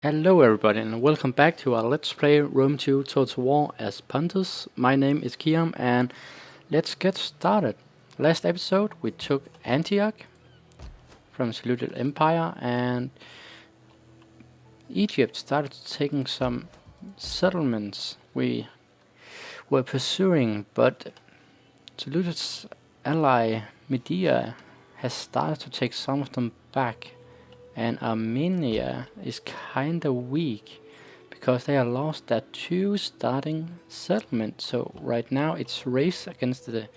Hello everybody and welcome back to our Let's Play Rome 2 Total War as Pontus. My name is Kiam and let's get started. Last episode we took Antioch from Saluted Empire and Egypt started taking some settlements we were pursuing, but Saluted's ally Media has started to take some of them back. And Armenia is kinda weak because they have lost their two starting settlements. So right now it's race against the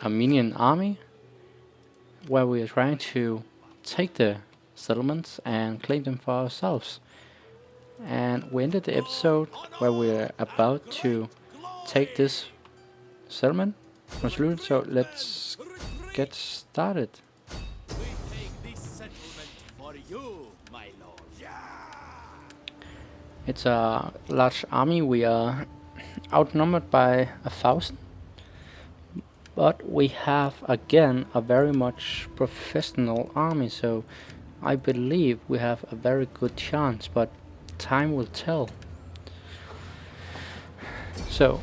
Armenian army, where we are trying to take the settlements and claim them for ourselves. And we ended the episode where we're about to take this settlement from Saluted, so let's get started. It's a large army. We are outnumbered by 1,000, but we have again a very much professional army, so I believe we have a very good chance, but time will tell. So,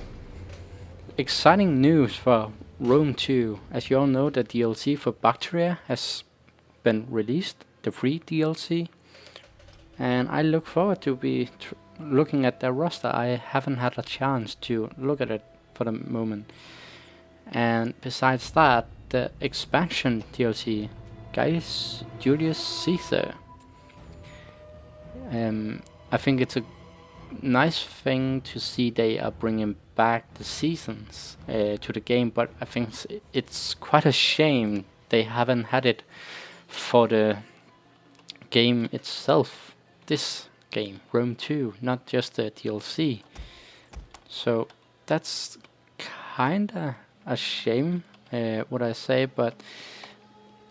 exciting news for Rome 2. As you all know, the DLC for Bacteria has been released, the free DLC. And I look forward to be looking at their roster. I haven't had a chance to look at it for the moment. And besides that, the expansion DLC, Gaius Julius Caesar. I think it's a nice thing to see they are bringing back the seasons to the game, but I think it's quite a shame they haven't had it for the game itself. This game, Rome 2, not just the DLC. So that's kinda a shame, would I say, but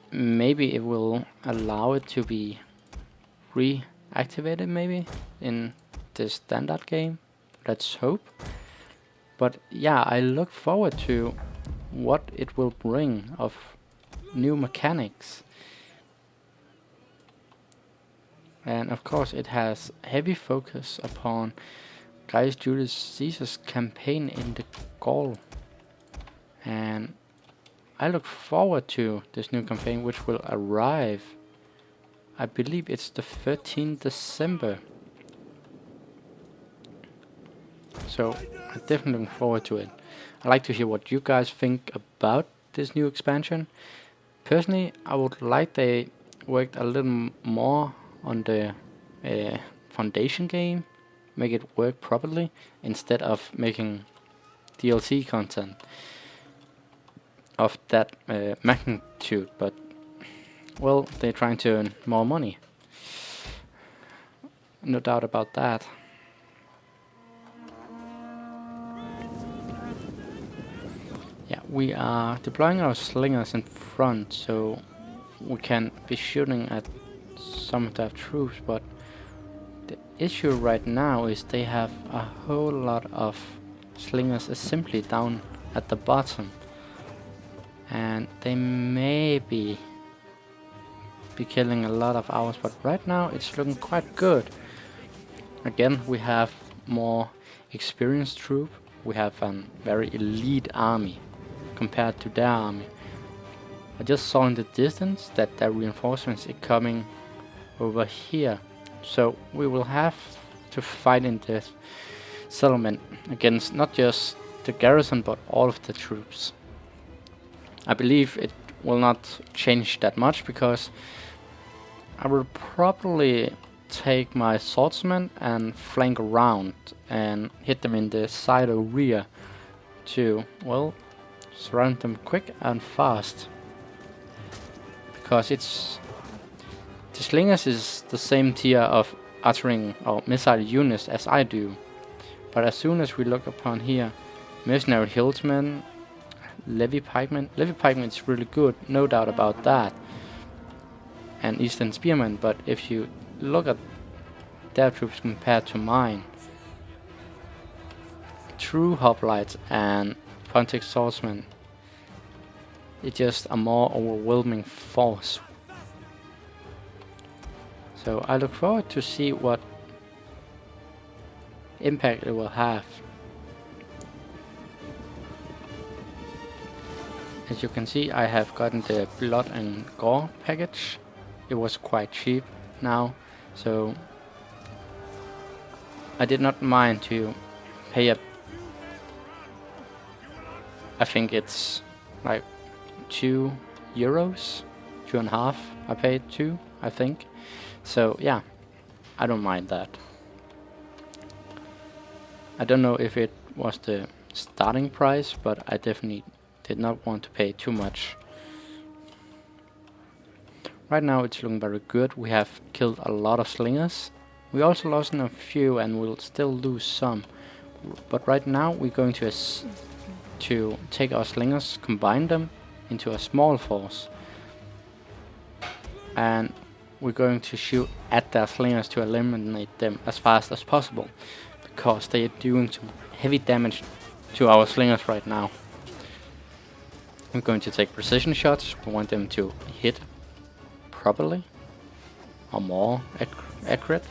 maybe it will allow it to be reactivated maybe in the standard game. Let's hope. But yeah, I look forward to what it will bring of new mechanics. And of course it has heavy focus upon Gaius Julius Caesar's campaign in the Gaul. And I look forward to this new campaign, which will arrive, I believe it's the 13th December. So I'm definitely looking forward to it. I'd like to hear what you guys think about this new expansion. Personally, I would like they worked a little more on the foundation game, make it work properly instead of making DLC content of that magnitude. But well, they're trying to earn more money, no doubt about that. Yeah, we are deploying our slingers in front so we can be shooting at some of their troops, but the issue right now is they have a whole lot of slingers simply down at the bottom, and they may be killing a lot of ours, but right now it's looking quite good. Again, we have more experienced troops. We have a very elite army compared to their army. I just saw in the distance that their reinforcements are coming over here, so we will have to fight in this settlement against not just the garrison but all of the troops. I believe it will not change that much because I will probably take my swordsmen and flank around and hit them in the side or rear to, well, surround them quick and fast, because it's the slingers is the same tier of artillery or missile units as I do, but as soon as we look upon here, mercenary hillsmen, levy pikemen is really good, no doubt about that, and eastern spearmen. But if you look at their troops compared to mine, true hoplites and Pontus swordsmen, it's just a more overwhelming force. So I look forward to see what impact it will have. As you can see, I have gotten the blood and gore package. It was quite cheap now, so I did not mind to pay up. I think it's like €2, 2.5. I paid 2, I think. So yeah, I don't mind that. I don't know if it was the starting price, but I definitely did not want to pay too much. Right now it's looking very good. We have killed a lot of slingers. We also lost a few and we'll still lose some. But right now we're going to take our slingers, combine them into a small force. And we're going to shoot at their slingers to eliminate them as fast as possible. Because they are doing some heavy damage to our slingers right now. We're going to take precision shots. We want them to hit properly or more accurate.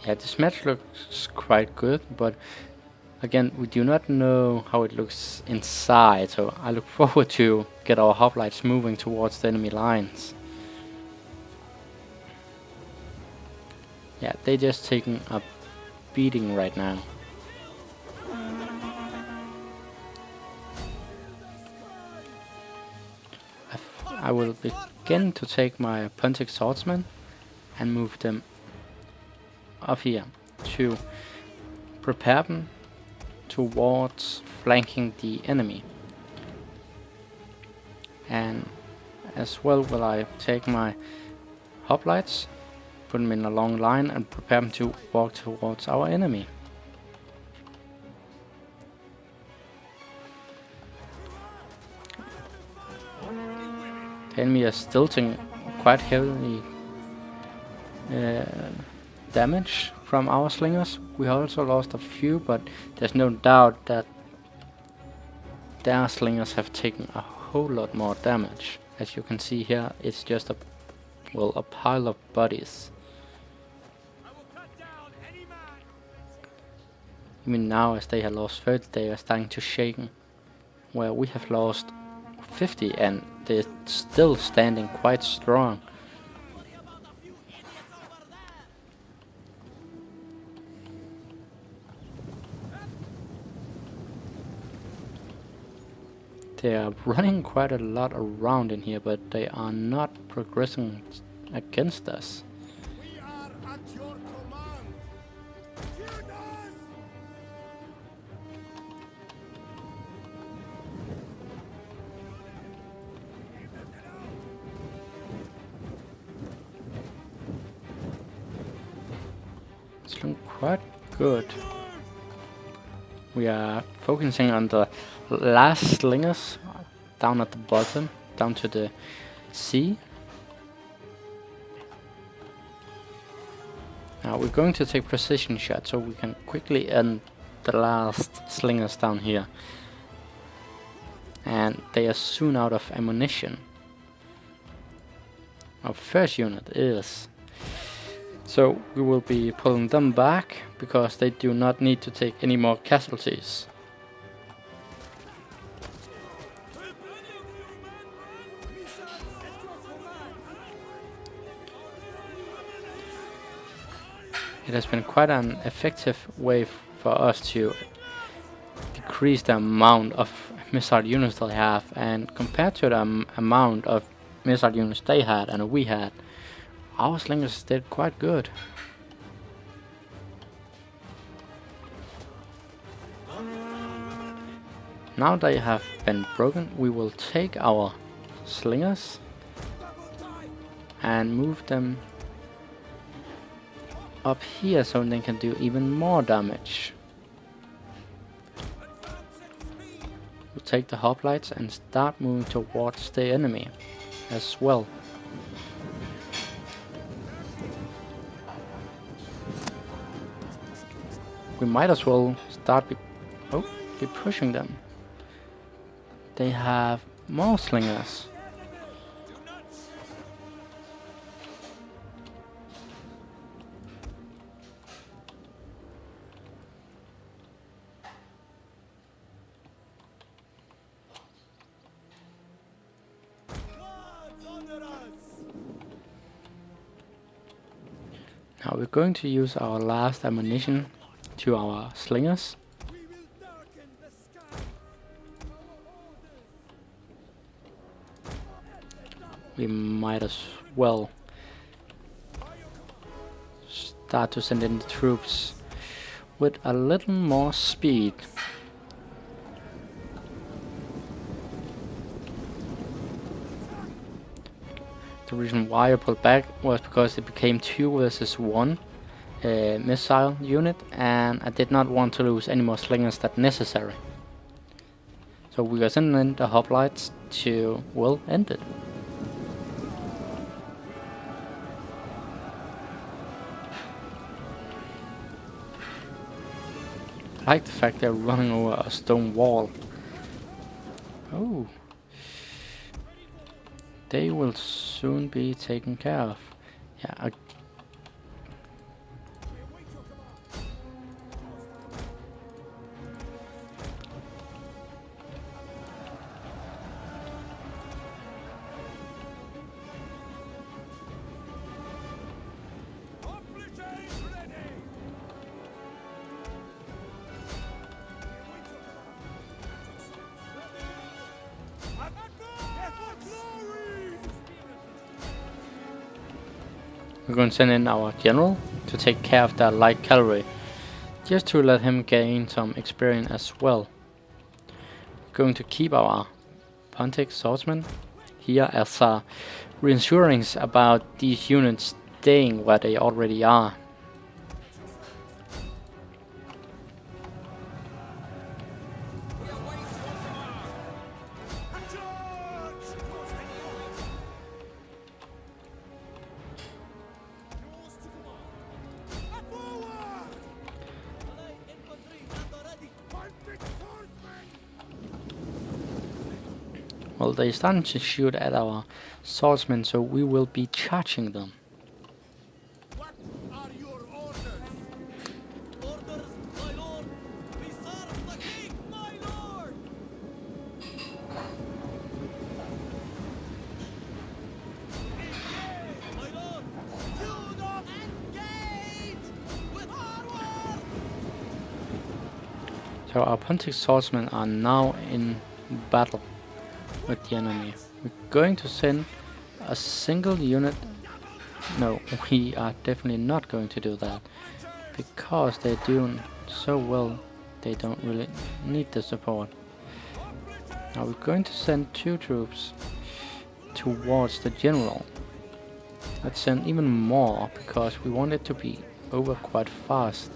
Yeah, this match looks quite good, but again, we do not know how it looks inside, so I look forward to get our hoplites moving towards the enemy lines. Yeah, they're just taking a beating right now. I will begin to take my Pontus swordsmen and move them up here to prepare them towards flanking the enemy. And as well will I take my hoplites, put them in a long line and prepare them to walk towards our enemy. The enemy is still taking quite heavily damage from our slingers. We also lost a few, but there's no doubt that their slingers have taken a whole lot more damage. As you can see here, it's just a pile of bodies. Even now, as they have lost 30, they are starting to shake, where we have lost 50 and they're still standing quite strong. They are running quite a lot around in here, but they are not progressing against us. We are at your command. Shoot us! It's looking quite good. We are focusing on the last slingers down at the bottom, down to the sea. Now we're going to take precision shots so we can quickly end the last slingers down here. And they are soon out of ammunition. Our first unit is. So we will be pulling them back because they do not need to take any more casualties. It has been quite an effective way for us to decrease the amount of missile units they have, and compared to the amount of missile units they had and we had, our slingers did quite good. Now they have been broken, we will take our slingers and move them up here so they can do even more damage. We'll take the hoplites and start moving towards the enemy as well. We might as well start be pushing them. They have More slingers. Now we're going to use our last ammunition to our slingers. We might as well start to send in the troops with a little more speed. The reason why I pulled back was because it became 2 versus 1 missile unit, and I did not want to lose any more slingers than necessary. So we are sending in the hoplites to, well, end it. I like the fact they're running over a stone wall. Oh. They will soon be taken care of. Yeah, we're going to send in our general to take care of the light cavalry, just to let him gain some experience as well. We're going to keep our Pontus swordsmen here as reassurance about these units staying where they already are. Well, they're starting to shoot at our swordsmen, so we will be charging them. What are your orders? Orders, my lord! We serve the king, my lord! My lord! Do not engage! With armor! So our Pontus swordsmen are now in battle with the enemy. We're going to send a single unit. No, we are definitely not going to do that, because they're doing so well, they don't really need the support. Now we're going to send 2 troops towards the general. Let's send even more, because we want it to be over quite fast.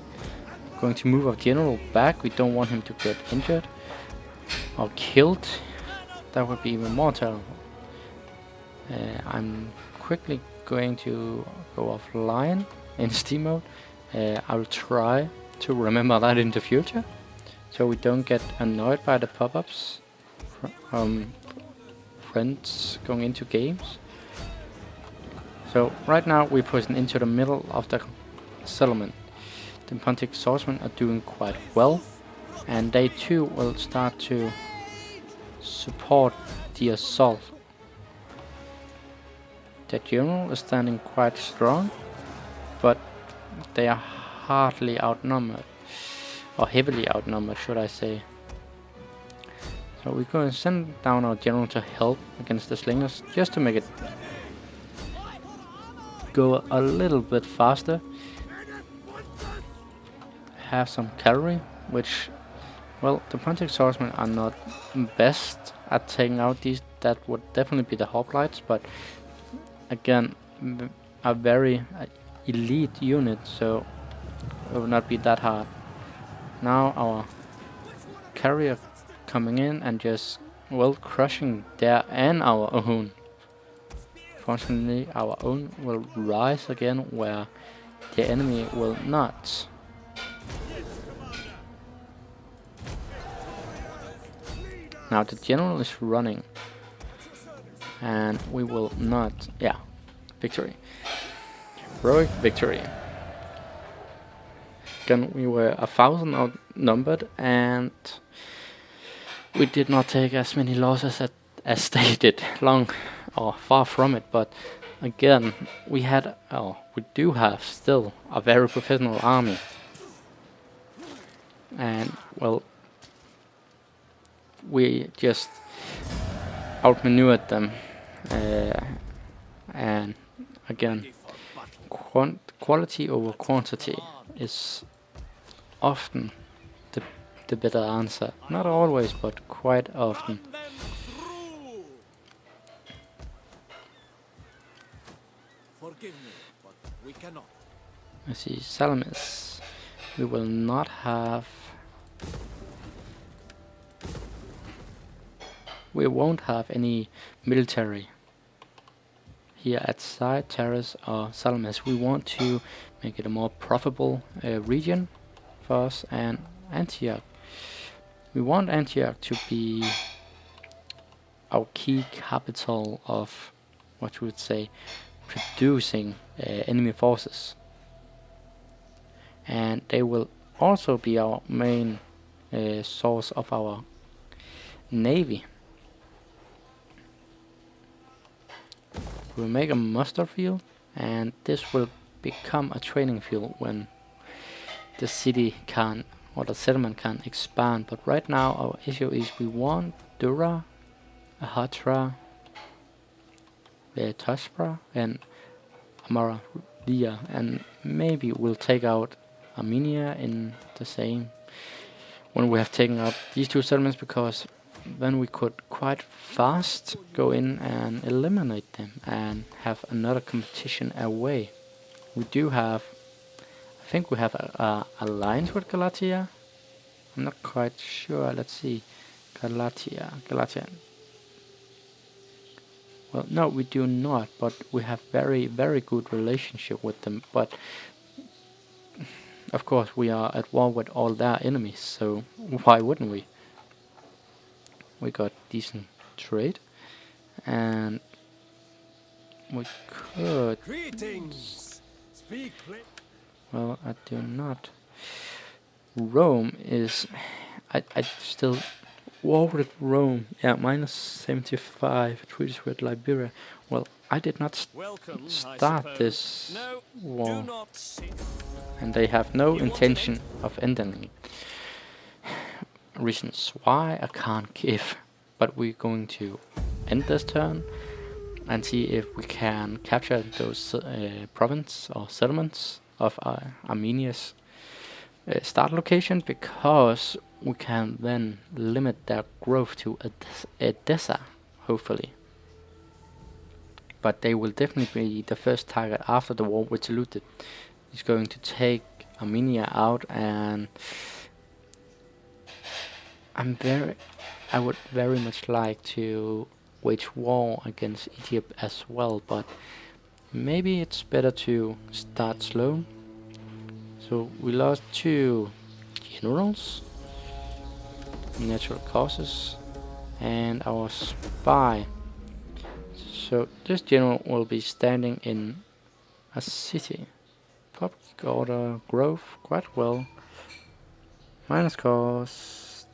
We're going to move our general back. We don't want him to get injured or killed. That would be even more terrible. I'm quickly going to go offline in Steam mode. I'll try to remember that in the future, so we don't get annoyed by the pop-ups from friends going into games. So right now we're pushing into the middle of the settlement. The Pontus swordsmen are doing quite well, and they too will start to support the assault. The general is standing quite strong, but they are hardly outnumbered, or heavily outnumbered, should I say. So we're going to send down our general to help against the slingers, just to make it go a little bit faster. Have some cavalry, which, well, the Pontus swordsmen are not best at taking out these. That would definitely be the hoplites, but again, a very elite unit, so it will not be that hard. Now our carrier coming in and just, well, crushing their and our own. Fortunately, our own will rise again, where the enemy will not. Now the general is running. and we will not. Yeah, victory, heroic victory. Again, we were 1,000 outnumbered, and we did not take as many losses as they did. Long or far from it, but again, we do have still a very professional army, and well, we just outmaneuvered them, and again, quality over quantity is often the better answer. Not always, but quite often. Run them through. Forgive me, but we cannot. I see, Salamis. We will not have. We won't have any military here at Side, Terrace or Salamis. We want to make it a more profitable region for us, and Antioch. We want Antioch to be our key capital of, what you would say, producing enemy forces. And they will also be our main source of our navy. We'll make a muster field, and this will become a training field when the city can, or the settlement can expand. But right now our issue is we want Dura, Ahatra, Tuspra, and Amaralia, and maybe we'll take out Armenia in the same when we have taken out these two settlements, because then we could quite fast go in and eliminate them and have another competition away. We do have, I think we have a alliance with Galatia. I'm not quite sure. Let's see. Galatia. Well, no, we do not, but we have very, very good relationship with them. But of course, we are at war with all their enemies, so why wouldn't we? We got decent trade, and we could. Greetings. Speak, please. Well, I do not. Rome is. I still war with Rome. Yeah, minus 75 treaties with Liberia. Well, I did not Welcome, I start suppose. this No, war, do not sit. and they have no You want intention of ending it. Reasons why I can't give, but we're going to end this turn and see if we can capture those province or settlements of Armenia's start location, because we can then limit their growth to Edessa, hopefully. But they will definitely be the first target after the war with Seleucid. He's going to take Armenia out, and I would very much like to wage war against Egypt as well, but maybe it's better to start slow. So we lost 2 generals, natural causes, and our spy. So this general will be standing in a city. Public order, growth, quite well. Minus cost.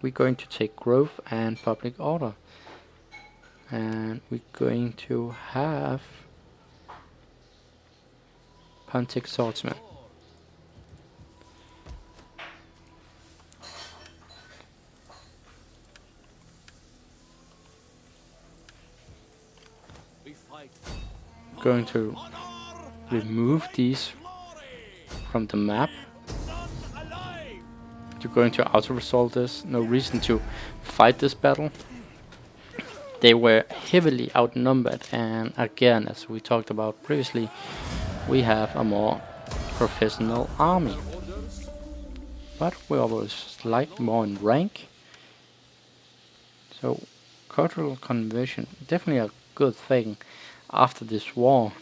We're going to take growth and public order, and we're going to have Pontic swordsman. We fight. Going to Honor remove these glory. from the map. None alive. You're going to auto-resolve this. No reason to fight this battle. They were heavily outnumbered, and again, as we talked about previously, we have a more professional army. But we always like more in rank. So cultural conversion, definitely a good thing after this war.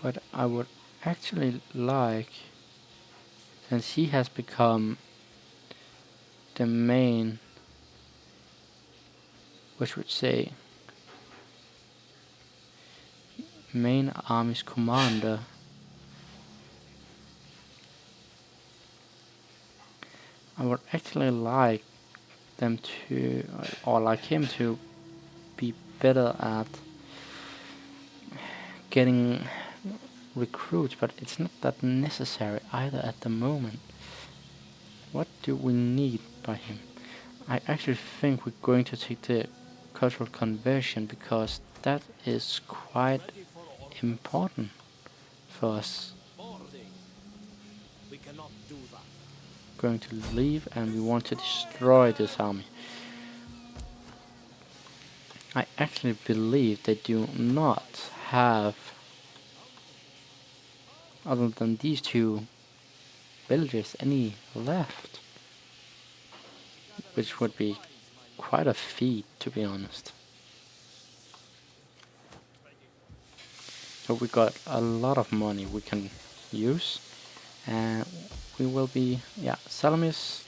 But I would actually like, since he has become the main, what should say, main army's commander, I would actually like them to, or like him to be better at getting recruits, but it's not that necessary either at the moment. What do we need by him? I actually think we're going to take the cultural conversion because that is quite Ready for order. important for us. Boarding. We cannot do that. Going to leave and we want to destroy this army. I actually believe they do not have, other than these two villages, any left, which would be quite a feat, to be honest. So we got a lot of money we can use, and we will be, yeah, Salamis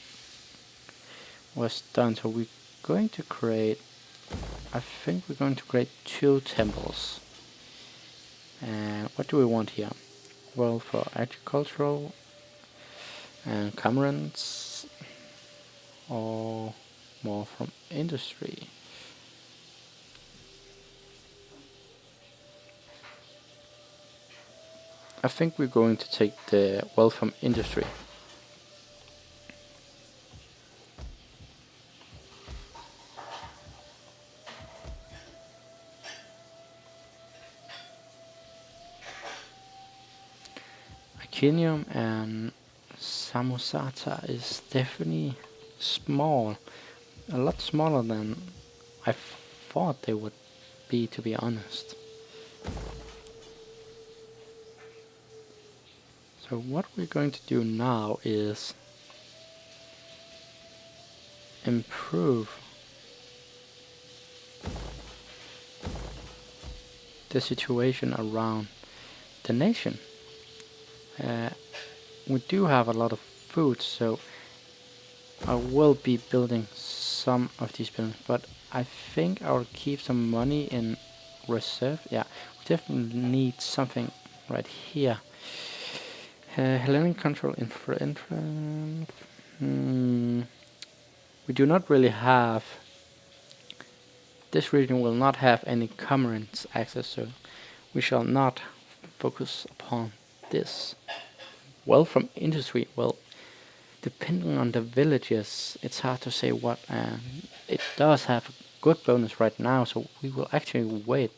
was done, so we're going to create, I think we're going to create 2 temples. And what do we want here? Well, for agricultural and camerons, or more from industry. I think we're going to take the wealth from industry. Akinium and Samosata is definitely small, a lot smaller than I thought they would be, to be honest. So what we're going to do now is improve the situation around the nation. We do have a lot of food, so I will be building some of these buildings, but I think I'll keep some money in reserve. Yeah, we definitely need something right here. Hellenic control we do not really have, this region will not have any commons access, so we shall not focus upon this. Well, from industry, well, depending on the villages, it's hard to say what. It does have a good bonus right now, so we will actually wait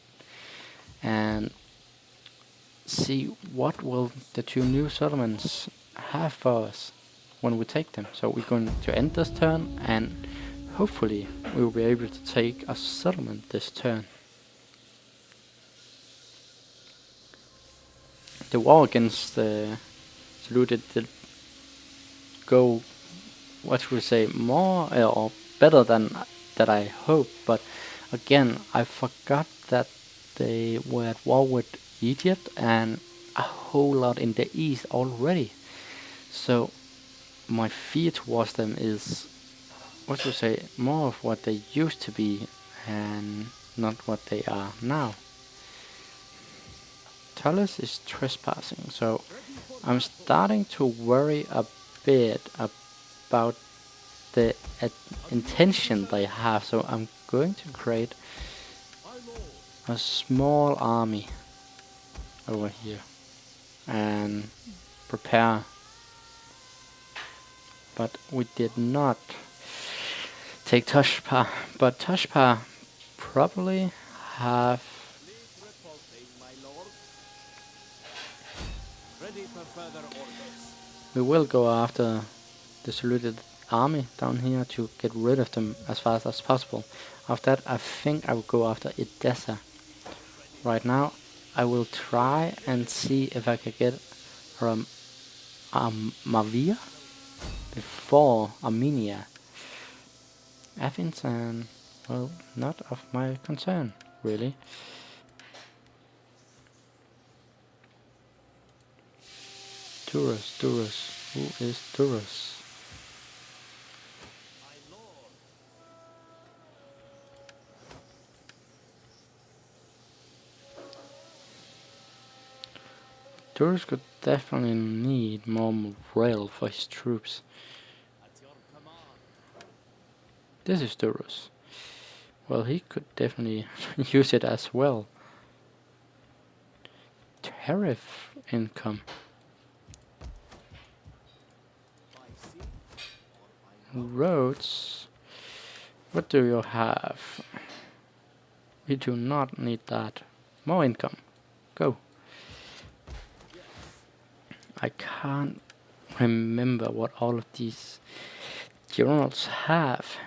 and see what will the 2 new settlements have for us when we take them. So we're going to end this turn, and hopefully we will be able to take a settlement this turn. The war against the Saluted did go, what should we say, more or better than that I hoped, but again I forgot that they were at war with Egypt and a whole lot in the east already. So my fear towards them is, what should we say, more of what they used to be and not what they are now. Tullus is trespassing, so I'm starting to worry a bit about the intention they have, so I'm going to create a small army over here and prepare. But we did not take Toshpa, but Toshpa probably have, we will go after the saluted army down here to get rid of them as fast as possible. After that, I think I will go after Edessa. Right now, I will try and see if I can get from Mavia before Armenia. Athens and, well, not of my concern, really. Duras, Duras. Who is Duras? My lord. Duras could definitely need more morale for his troops. At your command. This is Duras. Well, he could definitely use it as well. Tariff income. By sea or by land. Roads. What do you have? We do not need that. More income. Go. Yes. I can't remember what all of these journals have.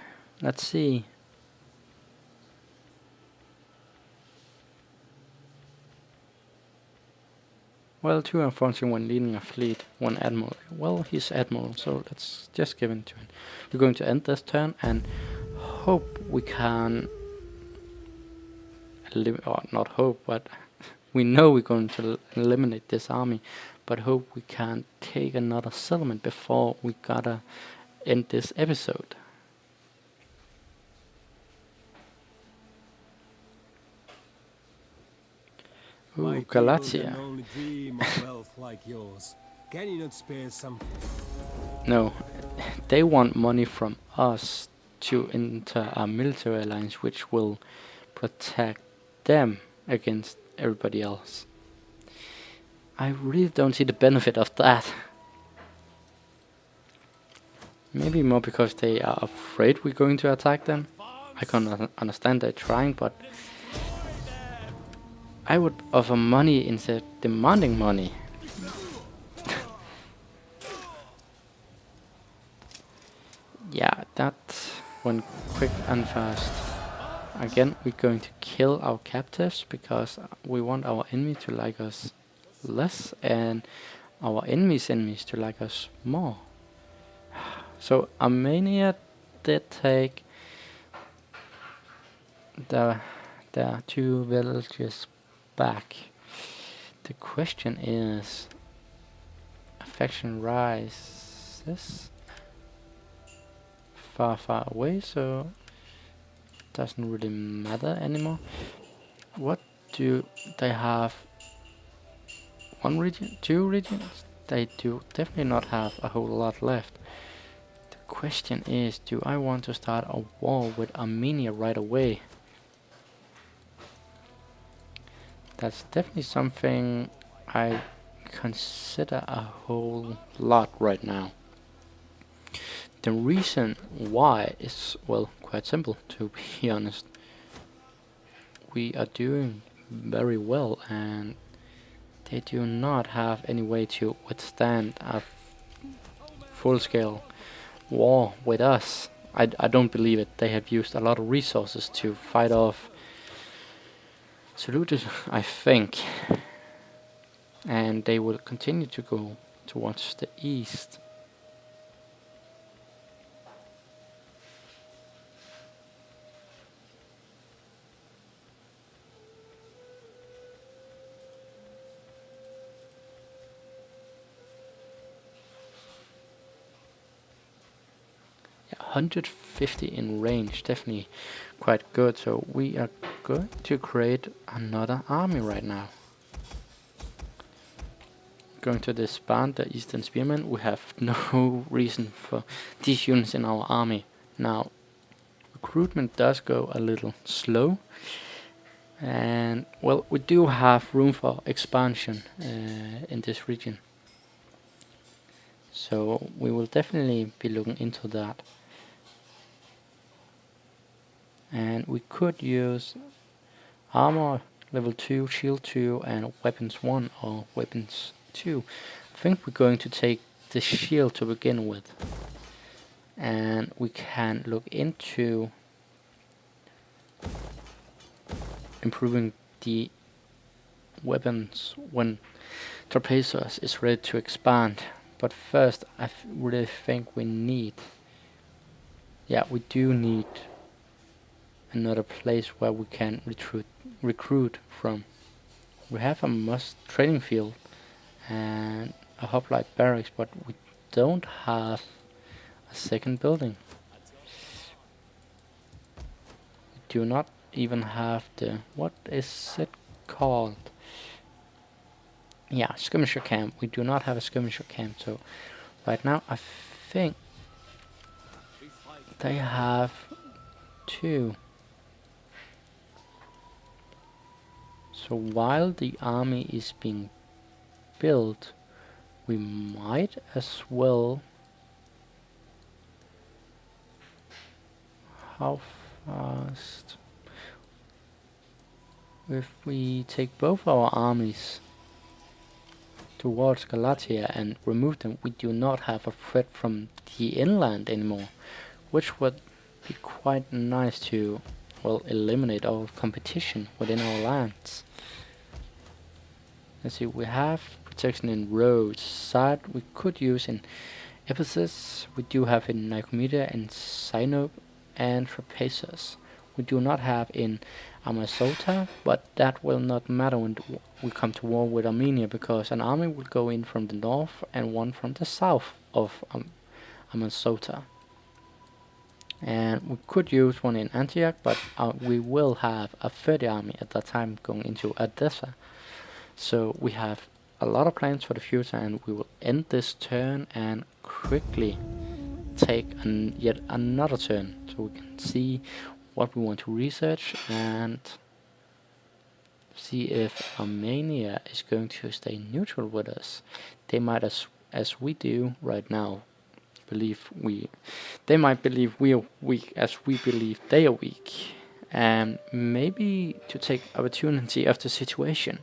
Let's see. Well, 2 unfortunately when leading a fleet, 1 admiral. Well, he's admiral, so let's just give him to him. We're going to end this turn and hope we can or not hope, but we know we're going to eliminate this army, but hope we can take another settlement before we gotta end this episode. My Ooh, people Galatia. can only dream of wealth like yours. Can you not spare something? No, they want money from us to enter a military alliance which will protect them against everybody else. I really don't see the benefit of that. Maybe more because they are afraid we're going to attack them. I can understand they're trying, but I would offer money instead of demanding money. Yeah, that went quick and fast. Again, we're going to kill our captives because we want our enemy to like us less and our enemies' enemies to like us more. So Armenia did take their 2 villages back. The question is, affection rises far away, so doesn't really matter anymore. What do they have? 1 region? 2 regions? They do definitely not have a whole lot left. The question is, do I want to start a war with Armenia right away? That's definitely something I consider a whole lot right now. The reason why is, well, quite simple, to be honest. We are doing very well and they do not have any way to withstand a full-scale war with us. I don't believe it. They have used a lot of resources to fight off Seleucus, I think. And they will continue to go towards the east. Yeah, 150 in range, definitely quite good. So we are going to create another army right now. Going to disband the Eastern Spearmen. We have no reason for these units in our army. Now, recruitment does go a little slow. And, well, we do have room for expansion in this region. So we will definitely be looking into that. And we could use armor level 2, shield 2 and weapons 1 or weapons 2. I think we're going to take the shield to begin with. And we can look into improving the weapons when Trapezus is ready to expand. But first I really think we need, yeah, we do need another place where we can recruit from. We have a must training field and a hoplite barracks, but we don't have a second building. We do not even have the, what is it called? Yeah, skirmisher camp. We do not have a skirmisher camp, so right now I think they have 2. So while the army is being built, we might as well. How fast? If we take both our armies towards Galatia and remove them, we do not have a threat from the inland anymore, which would be quite nice to, well, eliminate all competition within our lands. Let's see, we have protection in Rhodes. Side we could use in Ephesus. We do have in Nicomedia and Sinope and Trapezus. We do not have in Amasota, but that will not matter when we come to war with Armenia, because an army will go in from the north and one from the south of Amasota. And we could use one in Antioch, but we will have a 30 army at that time going into Edessa. So we have a lot of plans for the future, and we will end this turn and quickly take yet another turn, so we can see what we want to research and see if Armenia is going to stay neutral with us. They might, as we do right now, they might believe we are weak as we believe they are weak, and maybe to take opportunity of the situation.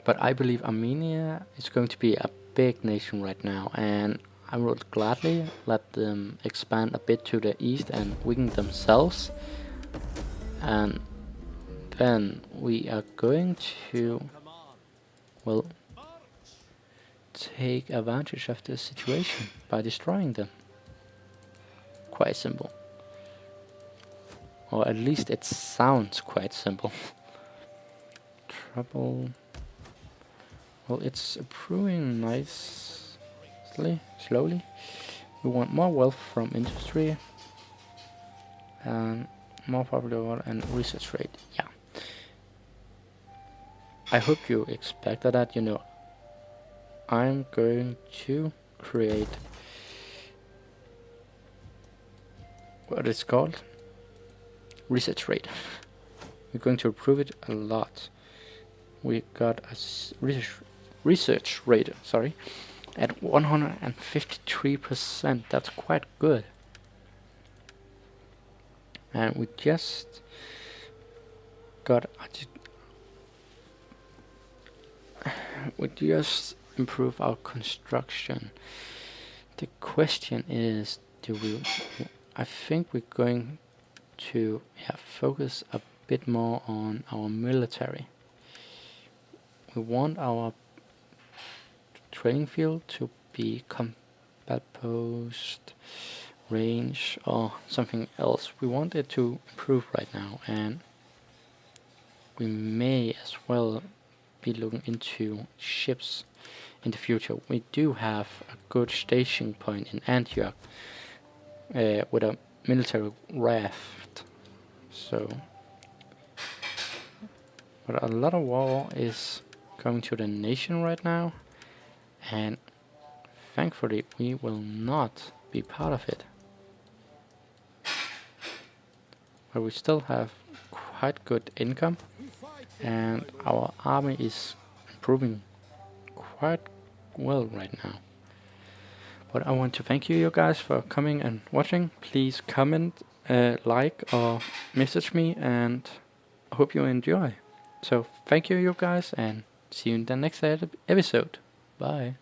But I believe Armenia is going to be a big nation right now, and I would gladly let them expand a bit to the east and weaken themselves. And then we are going to, well, take advantage of the situation by destroying them. Quite simple. Or at least it sounds quite simple. Trouble. Well, it's improving nicely, slowly. We want more wealth from industry and more popular and research rate. Yeah. I hope you expected that. You know, I'm going to create what it's called research rate. We're going to improve it a lot. We got a research rate, sorry, at 153%. That's quite good. And we just improve our construction. The question is, I think we're going to focus a bit more on our military. We want our training field to be combat post, range, or something else. We want it to improve right now, and we may as well be looking into ships in the future. We do have a good station point in Antioch with a military raft. So, but a lot of war is going to the nation right now, and thankfully we will not be part of it. But we still have quite good income, and our army is improving quite well right now. But I want to thank you guys for coming and watching. Please comment, like, or message me, and I hope you enjoy. So thank you guys, and see you in the next episode. Bye.